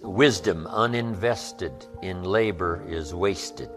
Wisdom uninvested in labor is wasted.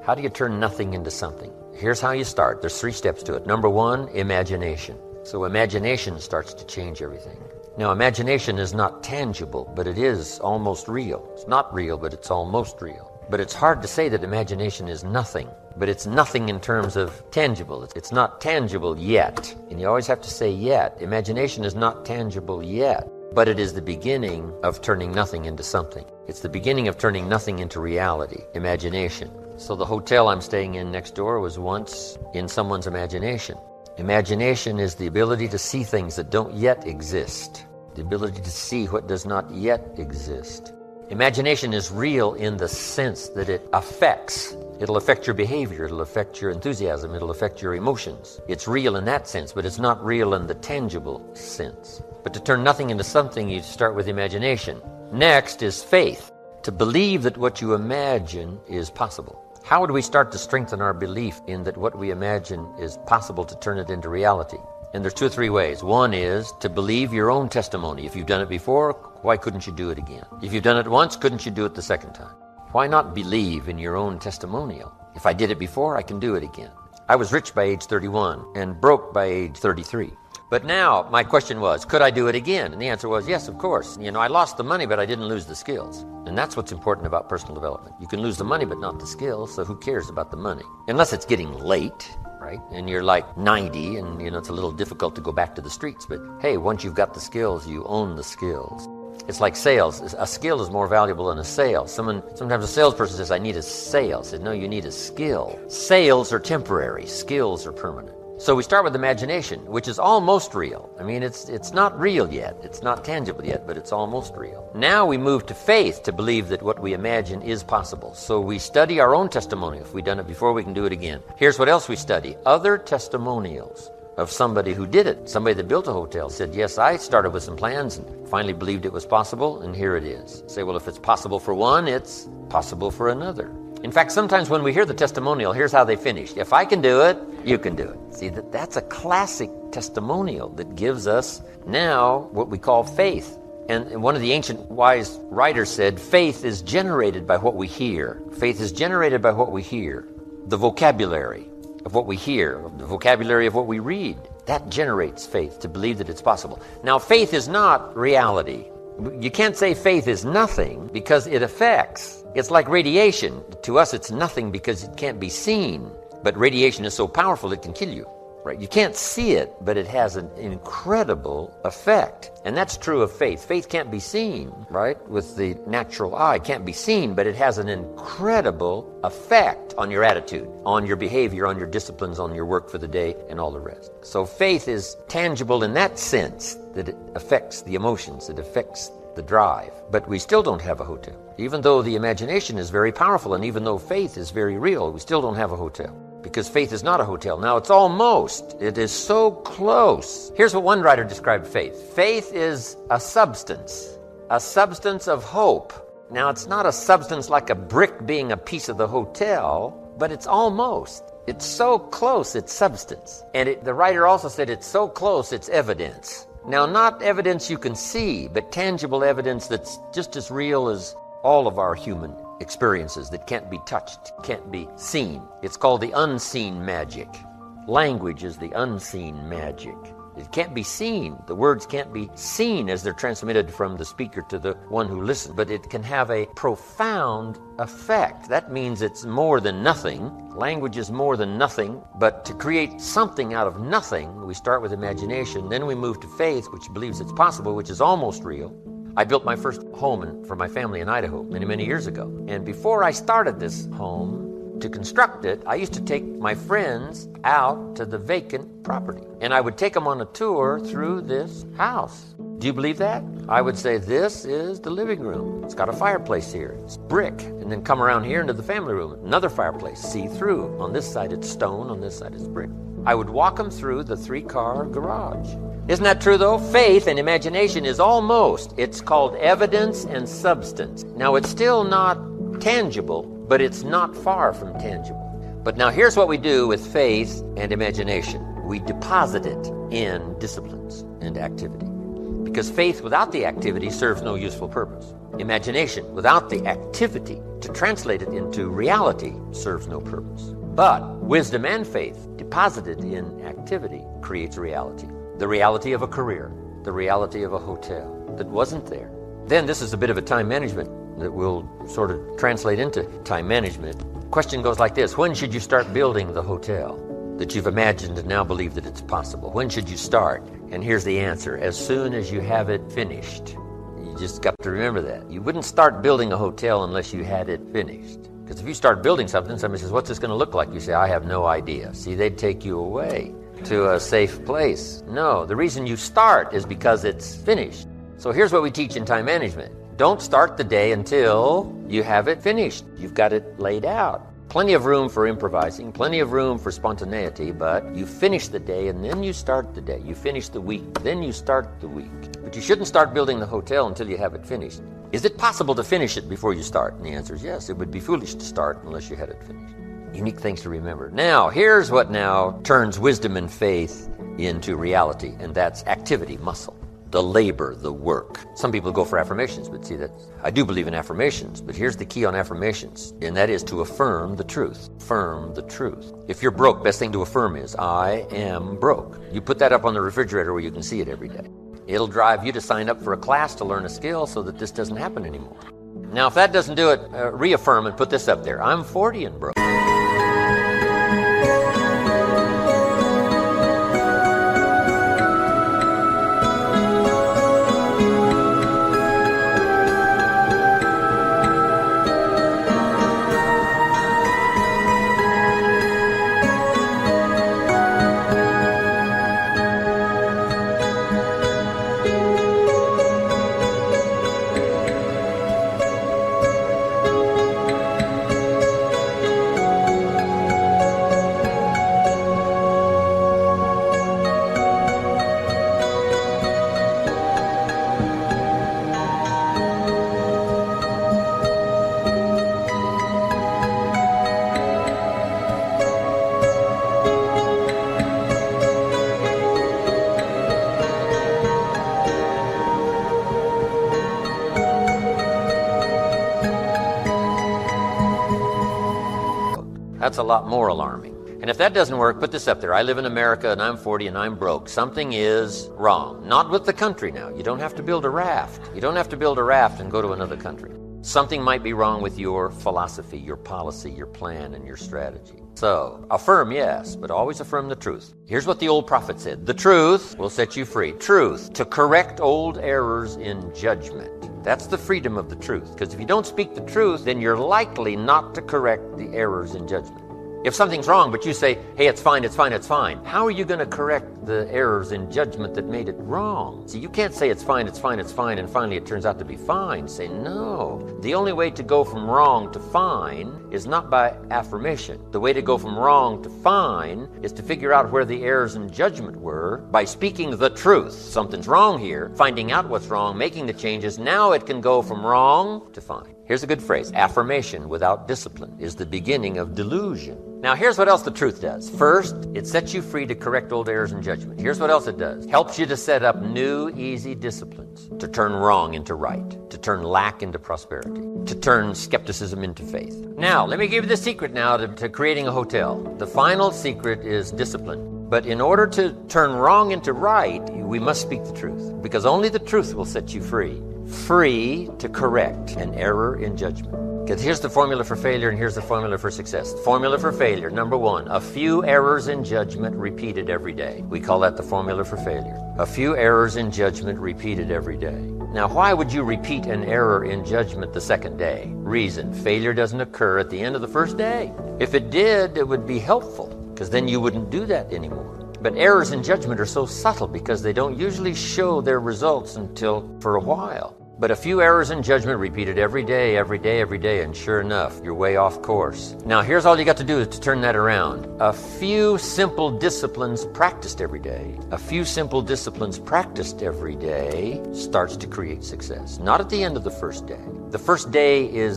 How do you turn nothing into something? Here's how you start. There's 3 steps to it. Number 1, imagination. So imagination starts to change everything. Now, imagination is not tangible, but it is almost real. It's not real, but it's almost real. But it's hard to say that imagination is nothing. But it's nothing in terms of tangible. It's not tangible yet. And you always have to say yet. Imagination is not tangible yet. But it is the beginning of turning nothing into something. It's the beginning of turning nothing into reality, imagination. So the hotel I'm staying in next door was once in someone's imagination. Imagination is the ability to see things that don't yet exist, the ability to see what does not yet exist. Imagination is real in the sense that it affects. It'll affect your behavior, it'll affect your enthusiasm, it'll affect your emotions. It's real in that sense, but it's not real in the tangible sense. But to turn nothing into something, you start with imagination. Next is faith, to believe that what you imagine is possible. How would we start to strengthen our belief in that what we imagine is possible to turn it into reality? And there's 2 or 3 ways. One is to believe your own testimony. If you've done it before, why couldn't you do it again? If you've done it once, couldn't you do it the second time? Why not believe in your own testimonial? If I did it before, I can do it again. I was rich by age 31 and broke by age 33. But now my question was, could I do it again? And the answer was yes, of course. I lost the money, but I didn't lose the skills. And that's what's important about personal development. You can lose the money, but not the skills, so who cares about the money? Unless it's getting late, right? And you're like 90 and, it's a little difficult to go back to the streets. But hey, once you've got the skills, you own the skills. It's like sales. A skill is more valuable than a sale. Sometimes a salesperson says, I need a sale. I said, no, you need a skill. Sales are temporary. Skills are permanent. So we start with imagination, which is almost real. It's not real yet. It's not tangible yet, but it's almost real. Now we move to faith to believe that what we imagine is possible. So we study our own testimony. If we've done it before, we can do it again. Here's what else we study. Other testimonials of somebody who did it. Somebody that built a hotel said, yes, I started with some plans and finally believed it was possible, and here it is. Say, well, if it's possible for one, it's possible for another. In fact, sometimes when we hear the testimonial, here's how they finished. If I can do it, you can do it. See, that's a classic testimonial that gives us now what we call faith. And one of the ancient wise writers said, faith is generated by what we hear. Faith is generated by what we hear. The vocabulary of what we hear, the vocabulary of what we read, that generates faith to believe that it's possible. Now, faith is not reality. You can't say faith is nothing because it affects. It's like radiation. To us, it's nothing because it can't be seen. But radiation is so powerful it can kill you, right? You can't see it, but it has an incredible effect. And that's true of faith. Faith can't be seen, right? With the natural eye, it can't be seen, but it has an incredible effect on your attitude, on your behavior, on your disciplines, on your work for the day, and all the rest. So faith is tangible in that sense that it affects the emotions, it affects the drive. But we still don't have a hotel. Even though the imagination is very powerful, and even though faith is very real, we still don't have a hotel. Because faith is not a hotel. Now, it's almost. It is so close. Here's what one writer described faith. Faith is a substance of hope. Now, it's not a substance like a brick being a piece of the hotel, but it's almost. It's so close, it's substance. And the writer also said it's so close, it's evidence. Now, not evidence you can see, but tangible evidence that's just as real as all of our human experiences that can't be touched, can't be seen. It's called the unseen magic. Language is the unseen magic. It can't be seen. The words can't be seen as they're transmitted from the speaker to the one who listens, but it can have a profound effect. That means it's more than nothing. Language is more than nothing, but to create something out of nothing, we start with imagination, then we move to faith, which believes it's possible, which is almost real. I built my first home for my family in Idaho many years ago. And before I started this home, to construct it, I used to take my friends out to the vacant property. And I would take them on a tour through this house. Do you believe that? I would say, this is the living room. It's got a fireplace here. It's brick. And then come around here into the family room. Another fireplace, see-through. On this side it's stone, on this side it's brick. I would walk them through the 3-car garage. Isn't that true, though? Faith and imagination is almost. It's called evidence and substance. Now, it's still not tangible, but it's not far from tangible. But now here's what we do with faith and imagination. We deposit it in disciplines and activity. because faith without the activity serves no useful purpose. Imagination without the activity to translate it into reality serves no purpose. But wisdom and faith deposited in activity creates reality. The reality of a career, the reality of a hotel that wasn't there. Then this is a bit of a time management that will sort of translate into time management. Question goes like this: when should you start building the hotel that you've imagined and now believe that it's possible? When should you start? And here's the answer: as soon as you have it finished. You just got to remember that. You wouldn't start building a hotel unless you had it finished. Because if you start building something, somebody says, what's this going to look like? You say, I have no idea. See, they'd take you away to a safe place. No, the reason you start is because it's finished. So here's what we teach in time management. Don't start the day until you have it finished. You've got it laid out. Plenty of room for improvising, plenty of room for spontaneity, but you finish the day and then you start the day. You finish the week, then you start the week. But you shouldn't start building the hotel until you have it finished. Is it possible to finish it before you start? And the answer is yes. It would be foolish to start unless you had it finished. Unique things to remember. Now, here's what now turns wisdom and faith into reality, and that's activity, muscle. The labor, the work. Some people go for affirmations, but see that I do believe in affirmations, but here's the key on affirmations, and that is to affirm the truth. Affirm the truth. If you're broke, best thing to affirm is, I am broke. You put that up on the refrigerator where you can see it every day. It'll drive you to sign up for a class to learn a skill so that this doesn't happen anymore. Now, if that doesn't do it, reaffirm and put this up there. I'm 40 and broke. That's a lot more alarming. And if that doesn't work, put this up there. I live in America and I'm 40 and I'm broke. Something is wrong. Not with the country now. You don't have to build a raft. You don't have to build a raft and go to another country. Something might be wrong with your philosophy, your policy, your plan, and your strategy. So, affirm, yes, but always affirm the truth. Here's what the old prophet said. The truth will set you free. Truth, to correct old errors in judgment. That's the freedom of the truth. Because if you don't speak the truth, then you're likely not to correct the errors in judgment. If something's wrong, but you say, hey, it's fine, it's fine, it's fine, how are you going to correct the errors in judgment that made it wrong? See, you can't say it's fine, it's fine, it's fine, and finally it turns out to be fine. Say, no. The only way to go from wrong to fine is not by affirmation. The way to go from wrong to fine is to figure out where the errors in judgment were by speaking the truth. Something's wrong here, finding out what's wrong, making the changes. Now it can go from wrong to fine. Here's a good phrase. Affirmation without discipline is the beginning of delusion. Now, here's what else the truth does. First, it sets you free to correct old errors in judgment. Here's what else it does. Helps you to set up new, easy disciplines, to turn wrong into right, to turn lack into prosperity, to turn skepticism into faith. Now, let me give you the secret now to creating a hotel. The final secret is discipline. But in order to turn wrong into right, we must speak the truth, because only the truth will set you free. Free to correct an error in judgment. Because here's the formula for failure and here's the formula for success. The formula for failure, number one, a few errors in judgment repeated every day. We call that the formula for failure. A few errors in judgment repeated every day. Now, why would you repeat an error in judgment the second day? Reason, failure doesn't occur at the end of the first day. If it did, it would be helpful, because then you wouldn't do that anymore. But errors in judgment are so subtle because they don't usually show their results until for a while. But a few errors in judgment repeated every day, every day, every day, and sure enough, you're way off course. Now, here's all you got to do is to turn that around. A few simple disciplines practiced every day, a few simple disciplines practiced every day starts to create success. Not at the end of the first day. The first day is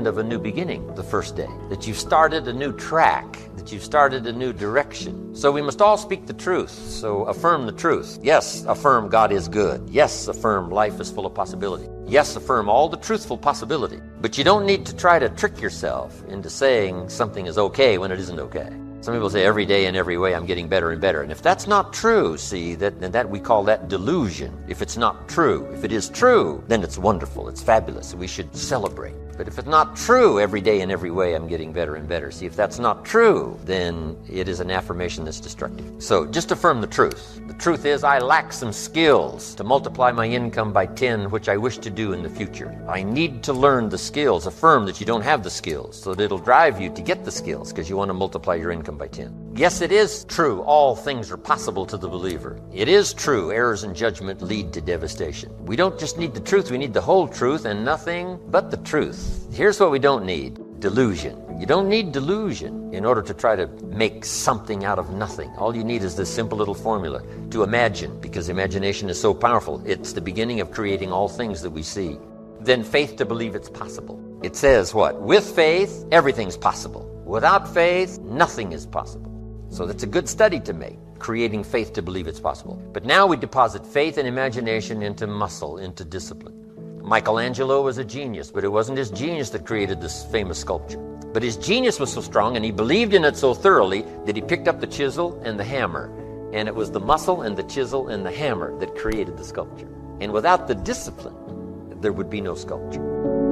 end of a new beginning the first day, that you've started a new track, that you've started a new direction. So we must all speak the truth. So affirm the truth. Yes, affirm God is good. Yes, affirm life is full of possibility. Yes, affirm all the truthful possibility. But you don't need to try to trick yourself into saying something is okay when it isn't okay. Some people say every day in every way I'm getting better and better. And if that's not true, see, that we call that delusion. If it's not true, if it is true, then it's wonderful, it's fabulous. We should celebrate. But if it's not true, every day in every way I'm getting better and better. See, if that's not true, then it is an affirmation that's destructive. So just affirm the truth. The truth is I lack some skills to multiply my income by 10, which I wish to do in the future. I need to learn the skills. Affirm that you don't have the skills, so that it'll drive you to get the skills because you want to multiply your income by 10. Yes, it is true. All things are possible to the believer. It is true. Errors in judgment lead to devastation. We don't just need the truth. We need the whole truth and nothing but the truth. Here's what we don't need. Delusion. You don't need delusion in order to try to make something out of nothing. All you need is this simple little formula to imagine, because imagination is so powerful. It's the beginning of creating all things that we see. Then faith to believe it's possible. It says what? With faith, everything's possible. Without faith, nothing is possible. So that's a good study to make, creating faith to believe it's possible. But now we deposit faith and imagination into muscle, into discipline. Michelangelo was a genius, but it wasn't his genius that created this famous sculpture. But his genius was so strong and he believed in it so thoroughly that he picked up the chisel and the hammer. And it was the muscle and the chisel and the hammer that created the sculpture. And without the discipline, there would be no sculpture.